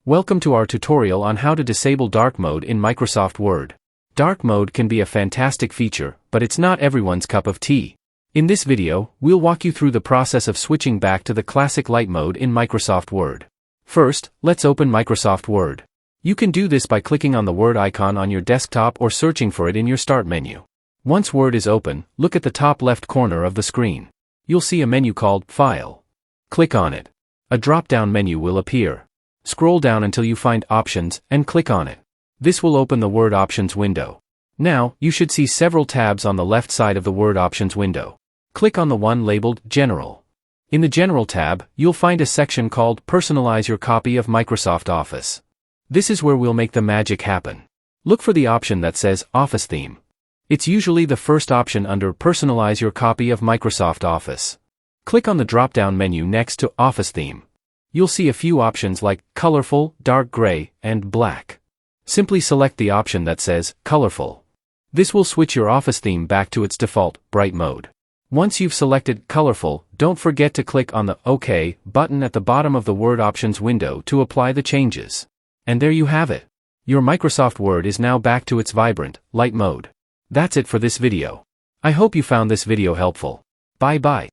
Welcome to our tutorial on how to disable dark mode in Microsoft Word. Dark mode can be a fantastic feature, but it's not everyone's cup of tea. In this video, we'll walk you through the process of switching back to the classic light mode in Microsoft Word. First, let's open Microsoft Word. You can do this by clicking on the Word icon on your desktop or searching for it in your Start menu. Once Word is open, look at the top left corner of the screen. You'll see a menu called File. Click on it. A drop-down menu will appear. Scroll down until you find Options, and click on it. This will open the Word Options window. Now, you should see several tabs on the left side of the Word Options window. Click on the one labeled General. In the General tab, you'll find a section called Personalize your copy of Microsoft Office. This is where we'll make the magic happen. Look for the option that says Office Theme. It's usually the first option under Personalize your copy of Microsoft Office. Click on the drop-down menu next to Office Theme. You'll see a few options like Colorful, Dark Gray, and Black. Simply select the option that says Colorful. This will switch your Office theme back to its default, bright mode. Once you've selected Colorful, don't forget to click on the OK button at the bottom of the Word Options window to apply the changes. And there you have it. Your Microsoft Word is now back to its vibrant, light mode. That's it for this video. I hope you found this video helpful. Bye-bye.